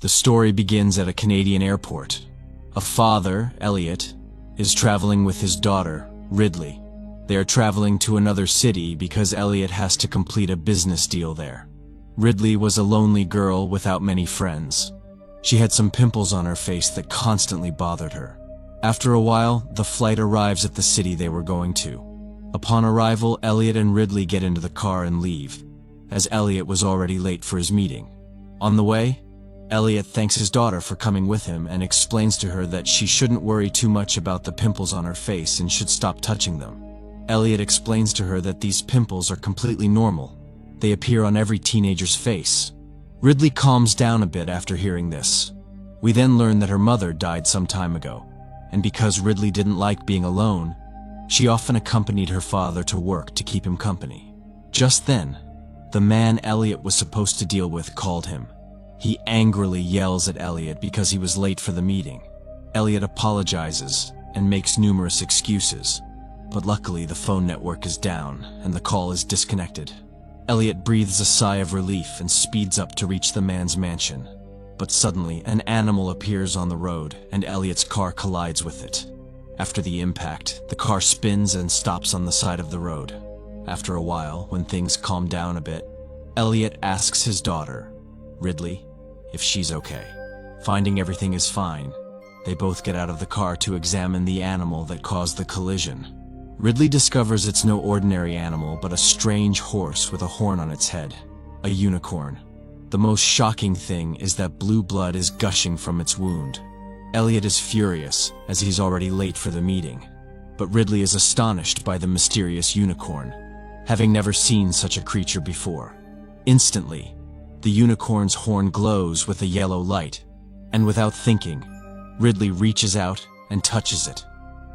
The story begins at a Canadian airport. A father, Elliot, is traveling with his daughter, Ridley. They are traveling to another city because Elliot has to complete a business deal there. Ridley was a lonely girl without many friends. She had some pimples on her face that constantly bothered her. After a while, the flight arrives at the city they were going to. Upon arrival, Elliot and Ridley get into the car and leave, as Elliot was already late for his meeting. On the way, Elliot thanks his daughter for coming with him and explains to her that she shouldn't worry too much about the pimples on her face and should stop touching them. Elliot explains to her that these pimples are completely normal. They appear on every teenager's face. Ridley calms down a bit after hearing this. We then learn that her mother died some time ago, and because Ridley didn't like being alone, she often accompanied her father to work to keep him company. Just then, the man Elliot was supposed to deal with called him. He angrily yells at Elliot because he was late for the meeting. Elliot apologizes and makes numerous excuses, but luckily the phone network is down and the call is disconnected. Elliot breathes a sigh of relief and speeds up to reach the man's mansion. But suddenly, an animal appears on the road and Elliot's car collides with it. After the impact, the car spins and stops on the side of the road. After a while, when things calm down a bit, Elliot asks his daughter, Ridley, if she's okay. Finding everything is fine, they both get out of the car to examine the animal that caused the collision. Ridley discovers it's no ordinary animal but a strange horse with a horn on its head, a unicorn. The most shocking thing is that blue blood is gushing from its wound. Elliot is furious as he's already late for the meeting, but Ridley is astonished by the mysterious unicorn, having never seen such a creature before. Instantly, the unicorn's horn glows with a yellow light, and without thinking, Ridley reaches out and touches it.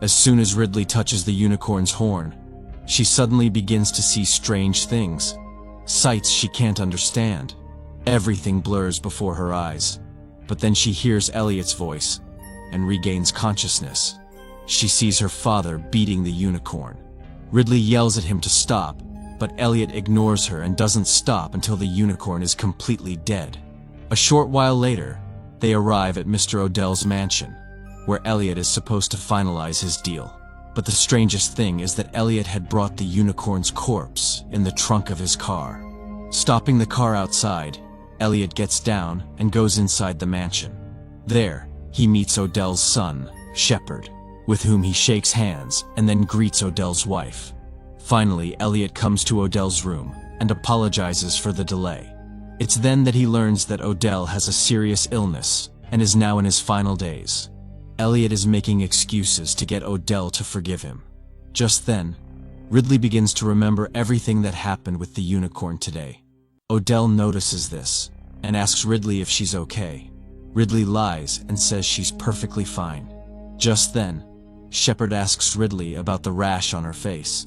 As soon as Ridley touches the unicorn's horn, she suddenly begins to see strange things, sights she can't understand. Everything blurs before her eyes, but then she hears Elliot's voice and regains consciousness. She sees her father beating the unicorn. Ridley yells at him to stop, but Elliot ignores her and doesn't stop until the unicorn is completely dead. A short while later, they arrive at Mr. Odell's mansion, where Elliot is supposed to finalize his deal. But the strangest thing is that Elliot had brought the unicorn's corpse in the trunk of his car. Stopping the car outside, Elliot gets down and goes inside the mansion. There, he meets Odell's son, Shepard, with whom he shakes hands and then greets Odell's wife. Finally, Elliot comes to Odell's room and apologizes for the delay. It's then that he learns that Odell has a serious illness and is now in his final days. Elliot is making excuses to get Odell to forgive him. Just then, Ridley begins to remember everything that happened with the unicorn today. Odell notices this and asks Ridley if she's okay. Ridley lies and says she's perfectly fine. Just then, Shepard asks Ridley about the rash on her face.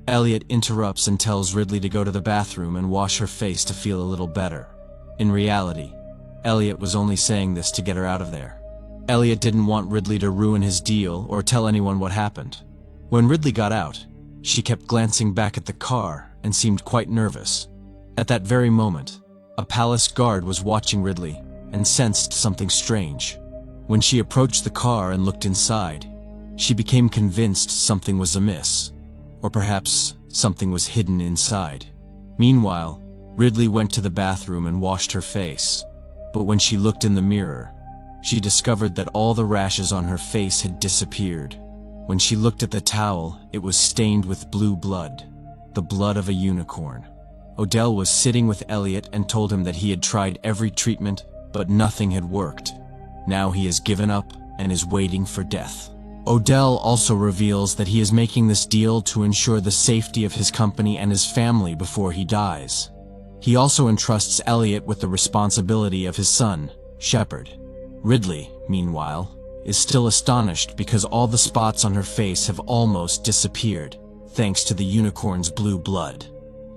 Elliot interrupts and tells Ridley to go to the bathroom and wash her face to feel a little better. In reality, Elliot was only saying this to get her out of there. Elliot didn't want Ridley to ruin his deal or tell anyone what happened. When Ridley got out, she kept glancing back at the car and seemed quite nervous. At that very moment, a palace guard was watching Ridley and sensed something strange. When she approached the car and looked inside, she became convinced something was amiss. Or perhaps something was hidden inside. Meanwhile, Ridley went to the bathroom and washed her face. But when she looked in the mirror, she discovered that all the rashes on her face had disappeared. When she looked at the towel, it was stained with blue blood, the blood of a unicorn. Odell was sitting with Elliot and told him that he had tried every treatment, but nothing had worked. Now he has given up and is waiting for death. Odell also reveals that he is making this deal to ensure the safety of his company and his family before he dies. He also entrusts Elliot with the responsibility of his son, Shepard. Ridley, meanwhile, is still astonished because all the spots on her face have almost disappeared, thanks to the unicorn's blue blood.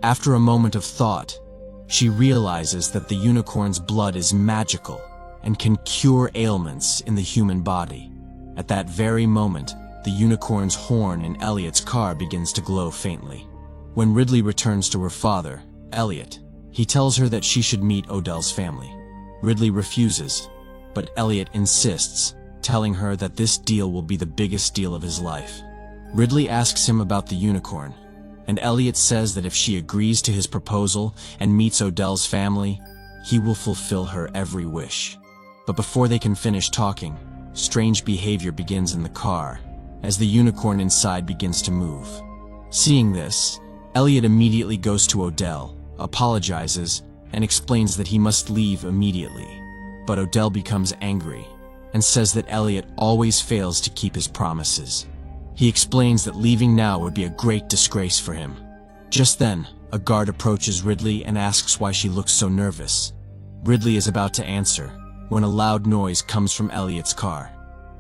After a moment of thought, she realizes that the unicorn's blood is magical and can cure ailments in the human body. At that very moment, the unicorn's horn in Elliot's car begins to glow faintly. When Ridley returns to her father, Elliot, he tells her that she should meet Odell's family. Ridley refuses, but Elliot insists, telling her that this deal will be the biggest deal of his life. Ridley asks him about the unicorn, and Elliot says that if she agrees to his proposal and meets Odell's family, he will fulfill her every wish. But before they can finish talking, strange behavior begins in the car, as the unicorn inside begins to move. Seeing this, Elliot immediately goes to Odell, apologizes, and explains that he must leave immediately. But Odell becomes angry and says that Elliot always fails to keep his promises. He explains that leaving now would be a great disgrace for him. Just then, a guard approaches Ridley and asks why she looks so nervous. Ridley is about to answer when a loud noise comes from Elliot's car.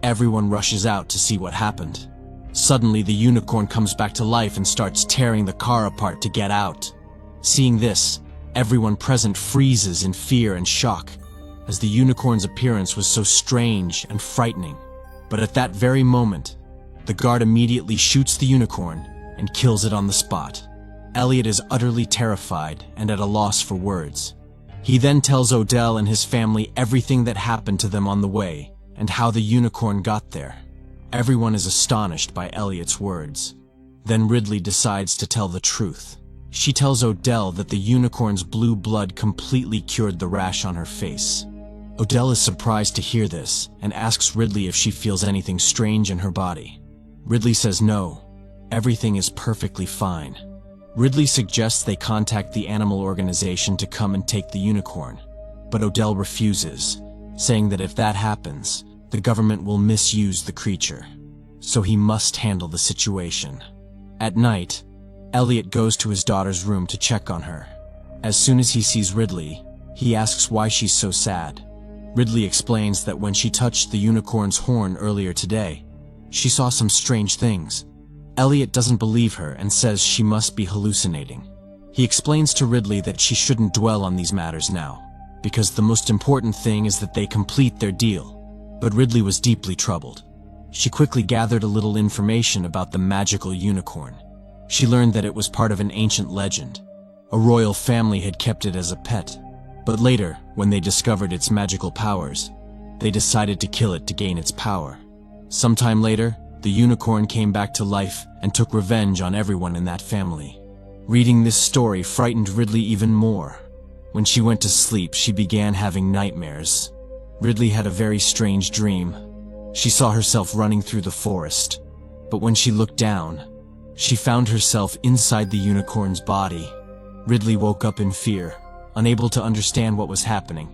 Everyone rushes out to see what happened. Suddenly, the unicorn comes back to life and starts tearing the car apart to get out. Seeing this, everyone present freezes in fear and shock, as the unicorn's appearance was so strange and frightening. But at that very moment, the guard immediately shoots the unicorn and kills it on the spot. Elliot is utterly terrified and at a loss for words. He then tells Odell and his family everything that happened to them on the way and how the unicorn got there. Everyone is astonished by Elliot's words. Then Ridley decides to tell the truth. She tells Odell that the unicorn's blue blood completely cured the rash on her face. Odell is surprised to hear this and asks Ridley if she feels anything strange in her body. Ridley says no, everything is perfectly fine. Ridley suggests they contact the animal organization to come and take the unicorn, but Odell refuses, saying that if that happens, the government will misuse the creature, so he must handle the situation. At night, Elliot goes to his daughter's room to check on her. As soon as he sees Ridley, he asks why she's so sad. Ridley explains that when she touched the unicorn's horn earlier today, she saw some strange things. Elliot doesn't believe her and says she must be hallucinating. He explains to Ridley that she shouldn't dwell on these matters now, because the most important thing is that they complete their deal. But Ridley was deeply troubled. She quickly gathered a little information about the magical unicorn. She learned that it was part of an ancient legend. A royal family had kept it as a pet. But later, when they discovered its magical powers, they decided to kill it to gain its power. Sometime later, the unicorn came back to life and took revenge on everyone in that family. Reading this story frightened Ridley even more. When she went to sleep, she began having nightmares. Ridley had a very strange dream. She saw herself running through the forest, but when she looked down, she found herself inside the unicorn's body. Ridley woke up in fear, unable to understand what was happening.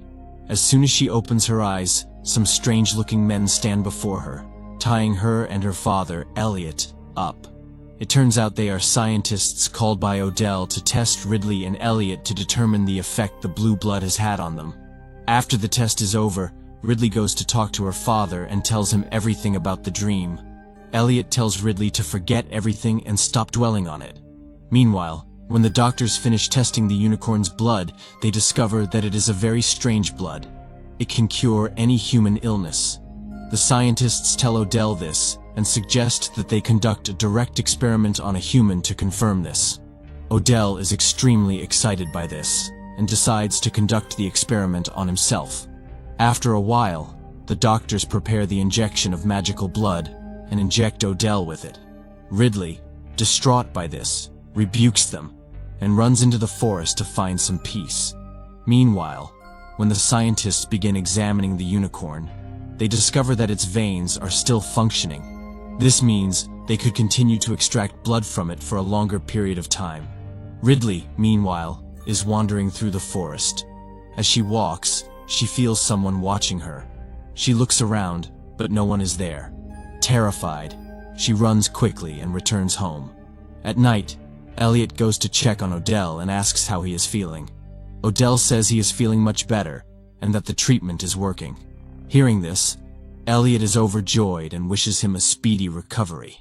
As soon as she opens her eyes, some strange-looking men stand before her, tying her and her father, Elliot, up. It turns out they are scientists called by Odell to test Ridley and Elliot to determine the effect the blue blood has had on them. After the test is over, Ridley goes to talk to her father and tells him everything about the dream. Elliot tells Ridley to forget everything and stop dwelling on it. Meanwhile, when the doctors finish testing the unicorn's blood, they discover that it is a very strange blood. It can cure any human illness. The scientists tell Odell this and suggest that they conduct a direct experiment on a human to confirm this. Odell is extremely excited by this and decides to conduct the experiment on himself. After a while, the doctors prepare the injection of magical blood and inject Odell with it. Ridley, distraught by this, rebukes them and runs into the forest to find some peace. Meanwhile, when the scientists begin examining the unicorn, they discover that its veins are still functioning. This means they could continue to extract blood from it for a longer period of time. Ridley, meanwhile, is wandering through the forest. As she walks, she feels someone watching her. She looks around, but no one is there. Terrified, she runs quickly and returns home. At night, Elliot goes to check on Odell and asks how he is feeling. Odell says he is feeling much better and that the treatment is working. Hearing this, Elliot is overjoyed and wishes him a speedy recovery.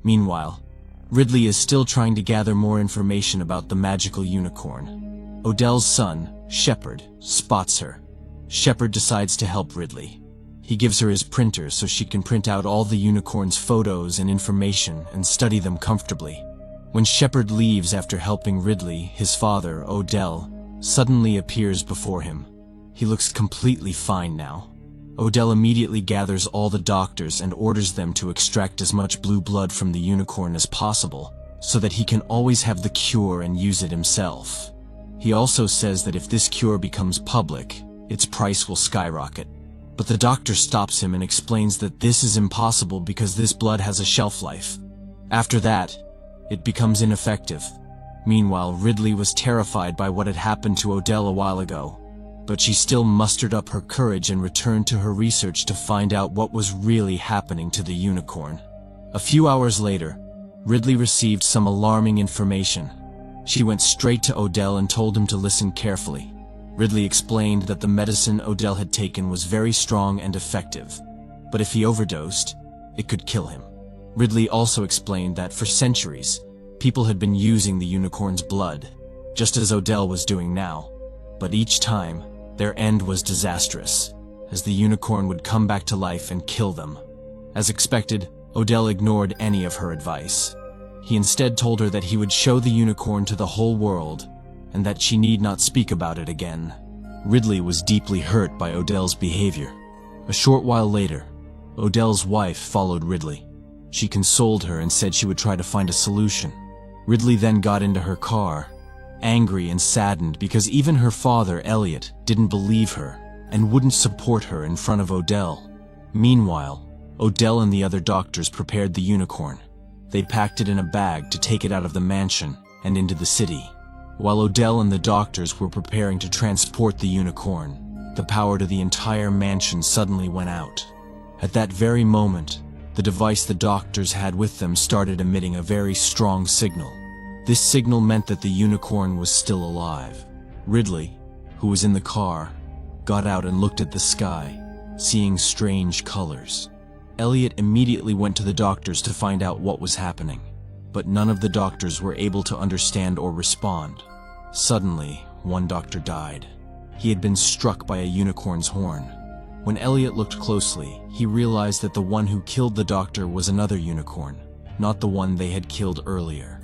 Meanwhile, Ridley is still trying to gather more information about the magical unicorn. Odell's son, Shepard, spots her. Shepard decides to help Ridley. He gives her his printer so she can print out all the unicorn's photos and information and study them comfortably. When Shepard leaves after helping Ridley, his father, Odell, suddenly appears before him. He looks completely fine now. Odell immediately gathers all the doctors and orders them to extract as much blue blood from the unicorn as possible, so that he can always have the cure and use it himself. He also says that if this cure becomes public, its price will skyrocket. But the doctor stops him and explains that this is impossible because this blood has a shelf life. After that, it becomes ineffective. Meanwhile, Ridley was terrified by what had happened to Odell a while ago, but she still mustered up her courage and returned to her research to find out what was really happening to the unicorn. A few hours later, Ridley received some alarming information. She went straight to Odell and told him to listen carefully. Ridley explained that the medicine Odell had taken was very strong and effective, but if he overdosed, it could kill him. Ridley also explained that for centuries, people had been using the unicorn's blood, just as Odell was doing now, but each time, their end was disastrous, as the unicorn would come back to life and kill them. As expected, Odell ignored any of her advice. He instead told her that he would show the unicorn to the whole world, and that she need not speak about it again. Ridley was deeply hurt by Odell's behavior. A short while later, Odell's wife followed Ridley. She consoled her and said she would try to find a solution. Ridley then got into her car, angry and saddened because even her father, Elliot, didn't believe her and wouldn't support her in front of Odell. Meanwhile, Odell and the other doctors prepared the unicorn. They packed it in a bag to take it out of the mansion and into the city. While Odell and the doctors were preparing to transport the unicorn, the power to the entire mansion suddenly went out. At that very moment, the device the doctors had with them started emitting a very strong signal. This signal meant that the unicorn was still alive. Ridley, who was in the car, got out and looked at the sky, seeing strange colors. Elliot immediately went to the doctors to find out what was happening, but none of the doctors were able to understand or respond. Suddenly, one doctor died. He had been struck by a unicorn's horn. When Elliot looked closely, he realized that the one who killed the doctor was another unicorn, not the one they had killed earlier.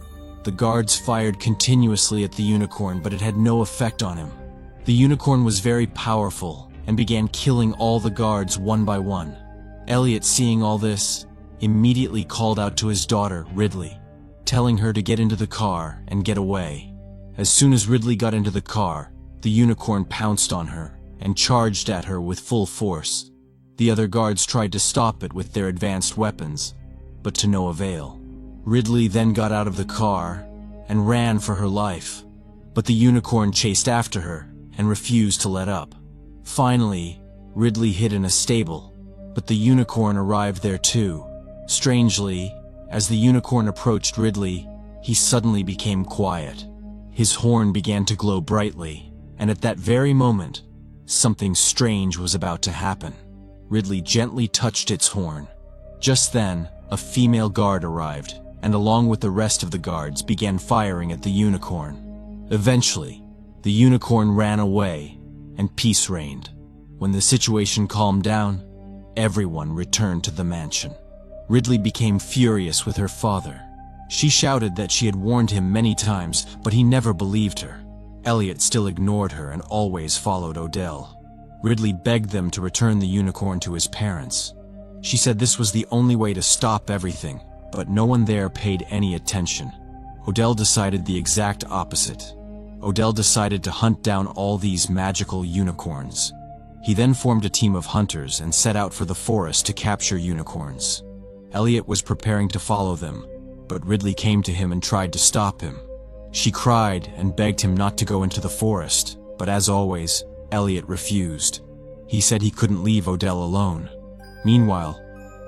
The guards fired continuously at the unicorn, but it had no effect on him. The unicorn was very powerful and began killing all the guards one by one. Elliot, seeing all this, immediately called out to his daughter, Ridley, telling her to get into the car and get away. As soon as Ridley got into the car, the unicorn pounced on her and charged at her with full force. The other guards tried to stop it with their advanced weapons, but to no avail. Ridley then got out of the car and ran for her life, but the unicorn chased after her and refused to let up. Finally, Ridley hid in a stable, but the unicorn arrived there too. Strangely, as the unicorn approached Ridley, he suddenly became quiet. His horn began to glow brightly, and at that very moment, something strange was about to happen. Ridley gently touched its horn. Just then, a female guard arrived, and along with the rest of the guards began firing at the unicorn. Eventually, the unicorn ran away, and peace reigned. When the situation calmed down, everyone returned to the mansion. Ridley became furious with her father. She shouted that she had warned him many times, but he never believed her. Elliot still ignored her and always followed Odell. Ridley begged them to return the unicorn to his parents. She said this was the only way to stop everything, but no one there paid any attention. Odell decided the exact opposite. Odell decided to hunt down all these magical unicorns. He then formed a team of hunters and set out for the forest to capture unicorns. Elliot was preparing to follow them, but Ridley came to him and tried to stop him. She cried and begged him not to go into the forest, but as always, Elliot refused. He said he couldn't leave Odell alone. Meanwhile,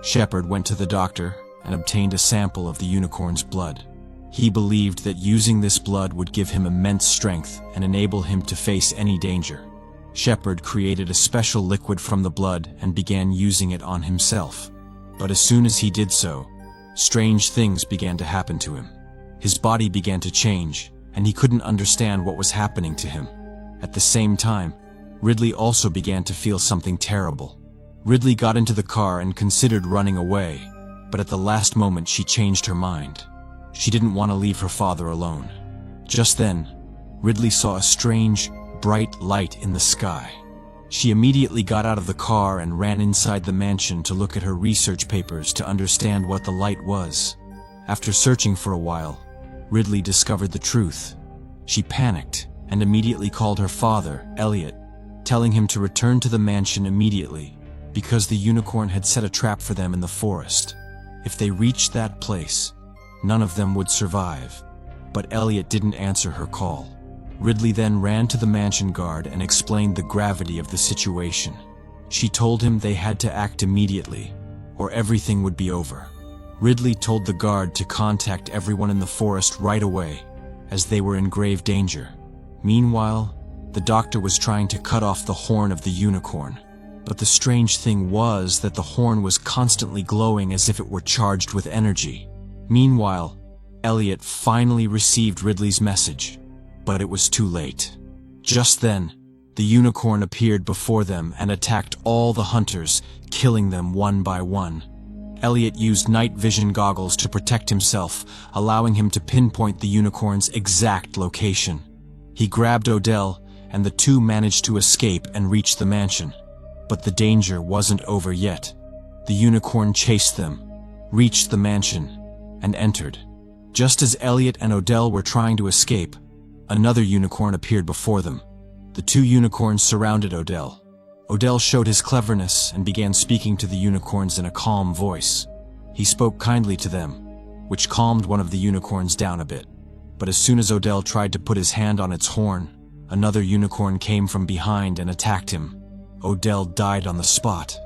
Shepard went to the doctor and obtained a sample of the unicorn's blood. He believed that using this blood would give him immense strength and enable him to face any danger. Shepard created a special liquid from the blood and began using it on himself. But as soon as he did so, strange things began to happen to him. His body began to change, and he couldn't understand what was happening to him. At the same time, Ridley also began to feel something terrible. Ridley got into the car and considered running away, but at the last moment she changed her mind. She didn't want to leave her father alone. Just then, Ridley saw a strange, bright light in the sky. She immediately got out of the car and ran inside the mansion to look at her research papers to understand what the light was. After searching for a while, Ridley discovered the truth. She panicked and immediately called her father, Elliot, telling him to return to the mansion immediately because the unicorn had set a trap for them in the forest. If they reached that place, none of them would survive. But Elliot didn't answer her call. Ridley then ran to the mansion guard and explained the gravity of the situation. She told him they had to act immediately, or everything would be over. Ridley told the guard to contact everyone in the forest right away, as they were in grave danger. Meanwhile, the doctor was trying to cut off the horn of the unicorn. But the strange thing was that the horn was constantly glowing as if it were charged with energy. Meanwhile, Elliot finally received Ridley's message, but it was too late. Just then, the unicorn appeared before them and attacked all the hunters, killing them one by one. Elliot used night vision goggles to protect himself, allowing him to pinpoint the unicorn's exact location. He grabbed Odell, and the two managed to escape and reach the mansion. But the danger wasn't over yet. The unicorn chased them, reached the mansion, and entered. Just as Elliot and Odell were trying to escape, another unicorn appeared before them. The two unicorns surrounded Odell. Odell showed his cleverness and began speaking to the unicorns in a calm voice. He spoke kindly to them, which calmed one of the unicorns down a bit. But as soon as Odell tried to put his hand on its horn, another unicorn came from behind and attacked him. Odell died on the spot.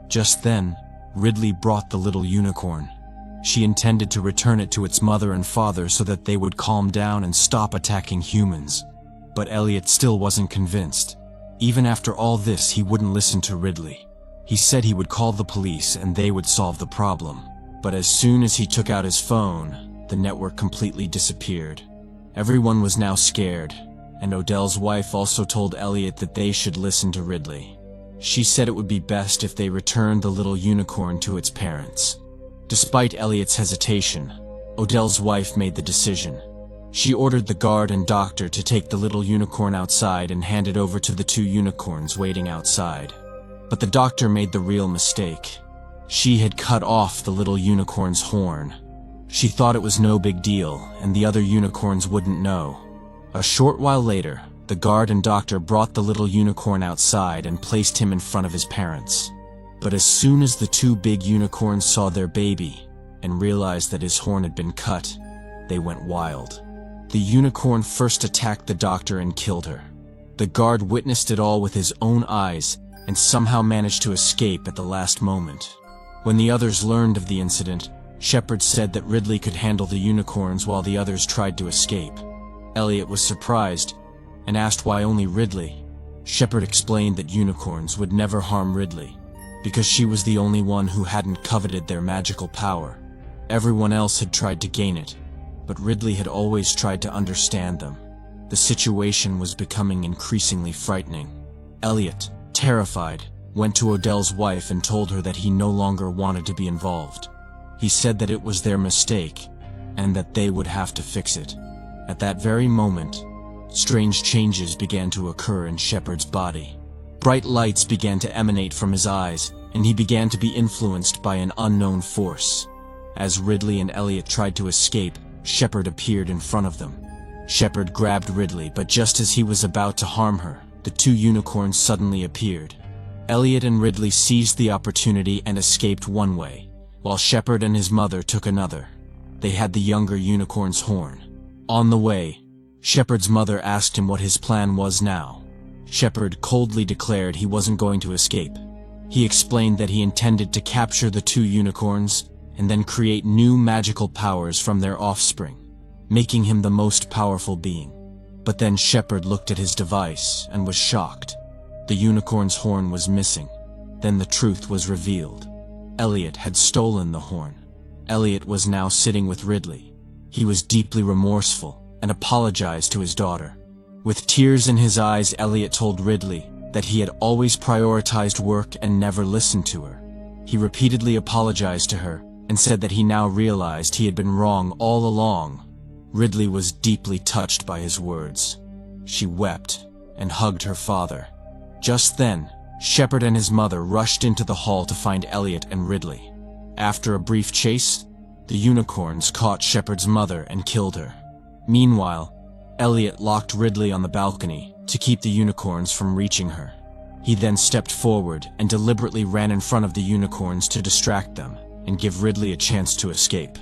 Just then, Ridley brought the little unicorn. She intended to return it to its mother and father so that they would calm down and stop attacking humans. But Elliot still wasn't convinced. Even after all this, he wouldn't listen to Ridley. He said he would call the police and they would solve the problem. But as soon as he took out his phone, the network completely disappeared. Everyone was now scared, and Odell's wife also told Elliot that they should listen to Ridley. She said it would be best if they returned the little unicorn to its parents. Despite Elliot's hesitation, Odell's wife made the decision. She ordered the guard and doctor to take the little unicorn outside and hand it over to the two unicorns waiting outside. But the doctor made the real mistake. She had cut off the little unicorn's horn. She thought it was no big deal, and the other unicorns wouldn't know. A short while later, the guard and doctor brought the little unicorn outside and placed him in front of his parents. But as soon as the two big unicorns saw their baby and realized that his horn had been cut, they went wild. The unicorn first attacked the doctor and killed her. The guard witnessed it all with his own eyes and somehow managed to escape at the last moment. When the others learned of the incident, Shepard said that Ridley could handle the unicorns while the others tried to escape. Elliot was surprised and asked why only Ridley. Shepard explained that unicorns would never harm Ridley, because she was the only one who hadn't coveted their magical power. Everyone else had tried to gain it, but Ridley had always tried to understand them. The situation was becoming increasingly frightening. Elliot, terrified, went to Odell's wife and told her that he no longer wanted to be involved. He said that it was their mistake, and that they would have to fix it. At that very moment, strange changes began to occur in Shepard's body. Bright lights began to emanate from his eyes, and he began to be influenced by an unknown force. As Ridley and Elliot tried to escape, Shepard appeared in front of them. Shepard grabbed Ridley, but just as he was about to harm her, the two unicorns suddenly appeared. Elliot and Ridley seized the opportunity and escaped one way, while Shepard and his mother took another. They had the younger unicorn's horn. On the way, Shepard's mother asked him what his plan was now. Shepard coldly declared he wasn't going to escape. He explained that he intended to capture the two unicorns and then create new magical powers from their offspring, making him the most powerful being. But then Shepard looked at his device and was shocked. The unicorn's horn was missing. Then the truth was revealed. Elliot had stolen the horn. Elliot was now sitting with Ridley. He was deeply remorseful and apologized to his daughter. With tears in his eyes, Elliot told Ridley that he had always prioritized work and never listened to her. He repeatedly apologized to her and said that he now realized he had been wrong all along. Ridley was deeply touched by his words. She wept and hugged her father. Just then, Shepard and his mother rushed into the hall to find Elliot and Ridley. After a brief chase, the unicorns caught Shepard's mother and killed her. Meanwhile, Elliot locked Ridley on the balcony to keep the unicorns from reaching her. He then stepped forward and deliberately ran in front of the unicorns to distract them and give Ridley a chance to escape.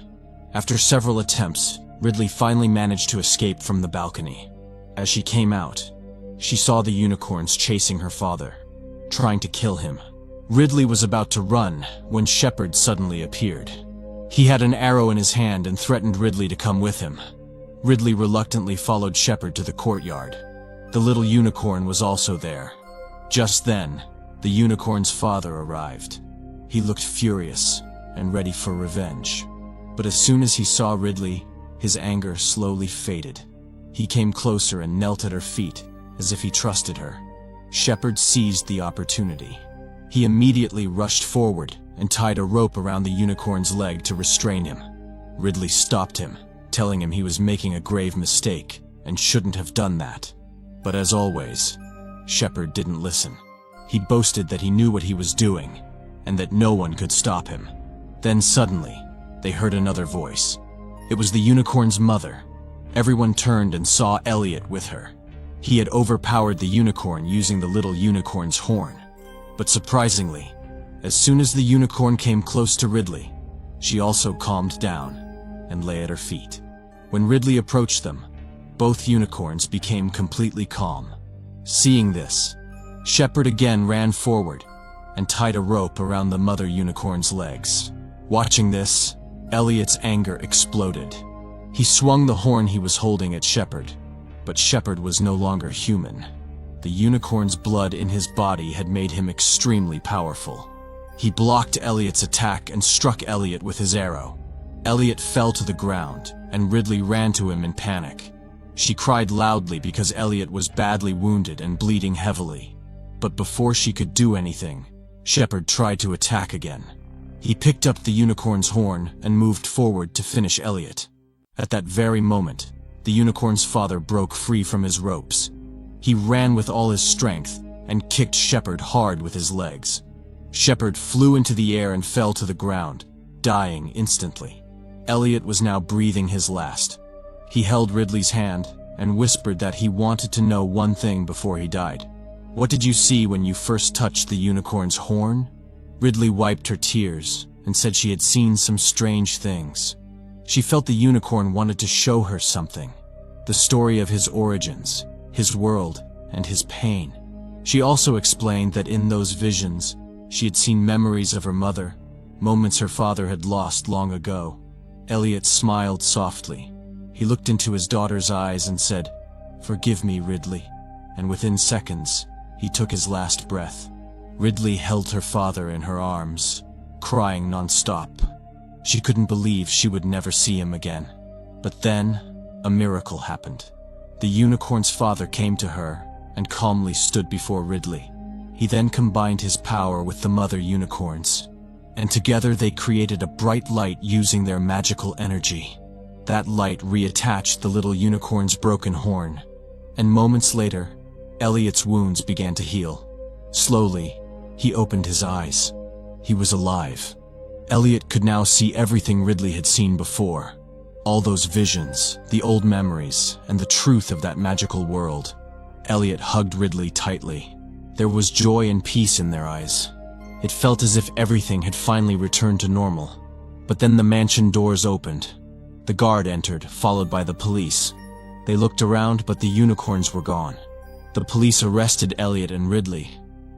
After several attempts, Ridley finally managed to escape from the balcony. As she came out, she saw the unicorns chasing her father, trying to kill him. Ridley was about to run when Shepard suddenly appeared. He had an arrow in his hand and threatened Ridley to come with him. Ridley reluctantly followed Shepard to the courtyard. The little unicorn was also there. Just then, the unicorn's father arrived. He looked furious and ready for revenge. But as soon as he saw Ridley, his anger slowly faded. He came closer and knelt at her feet, as if he trusted her. Shepard seized the opportunity. He immediately rushed forward and tied a rope around the unicorn's leg to restrain him. Ridley stopped him, telling him he was making a grave mistake and shouldn't have done that. But as always, Shepard didn't listen. He boasted that he knew what he was doing and that no one could stop him. Then suddenly, they heard another voice. It was the unicorn's mother. Everyone turned and saw Elliot with her. He had overpowered the unicorn using the little unicorn's horn. But surprisingly, as soon as the unicorn came close to Ridley, she also calmed down and lay at her feet. When Ridley approached them, both unicorns became completely calm. Seeing this, Shepard again ran forward and tied a rope around the mother unicorn's legs. Watching this, Elliot's anger exploded. He swung the horn he was holding at Shepard, but Shepard was no longer human. The unicorn's blood in his body had made him extremely powerful. He blocked Elliot's attack and struck Elliot with his arrow. Elliot fell to the ground, and Ridley ran to him in panic. She cried loudly because Elliot was badly wounded and bleeding heavily. But before she could do anything, Shepard tried to attack again. He picked up the unicorn's horn and moved forward to finish Elliot. At that very moment, the unicorn's father broke free from his ropes. He ran with all his strength and kicked Shepard hard with his legs. Shepard flew into the air and fell to the ground, dying instantly. Elliot was now breathing his last. He held Ridley's hand and whispered that he wanted to know one thing before he died. "What did you see when you first touched the unicorn's horn?" Ridley wiped her tears and said she had seen some strange things. She felt the unicorn wanted to show her something. The story of his origins, his world, and his pain. She also explained that in those visions, she had seen memories of her mother, moments her father had lost long ago. Elliot smiled softly. He looked into his daughter's eyes and said, "Forgive me, Ridley." And within seconds, he took his last breath. Ridley held her father in her arms, crying non-stop. She couldn't believe she would never see him again. But then, a miracle happened. The unicorn's father came to her and calmly stood before Ridley. He then combined his power with the mother unicorns, and together they created a bright light using their magical energy. That light reattached the little unicorn's broken horn, and moments later, Elliot's wounds began to heal. Slowly, he opened his eyes. He was alive. Elliot could now see everything Ridley had seen before. All those visions, the old memories, and the truth of that magical world. Elliot hugged Ridley tightly. There was joy and peace in their eyes. It felt as if everything had finally returned to normal. But then the mansion doors opened. The guard entered, followed by the police. They looked around, but the unicorns were gone. The police arrested Elliot and Ridley,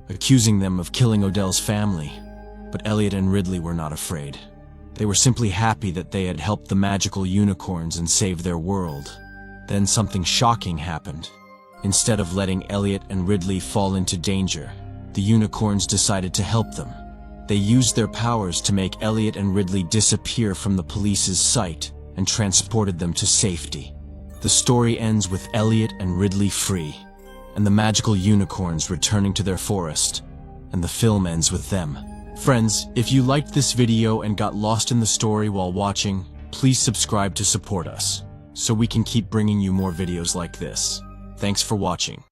accusing them of killing Odell's family. But Elliot and Ridley were not afraid. They were simply happy that they had helped the magical unicorns and saved their world. Then something shocking happened. Instead of letting Elliot and Ridley fall into danger, the unicorns decided to help them. They used their powers to make Elliot and Ridley disappear from the police's sight and transported them to safety. The story ends with Elliot and Ridley free, and the magical unicorns returning to their forest, and the film ends with them. Friends, if you liked this video and got lost in the story while watching, please subscribe to support us, so we can keep bringing you more videos like this. Thanks for watching.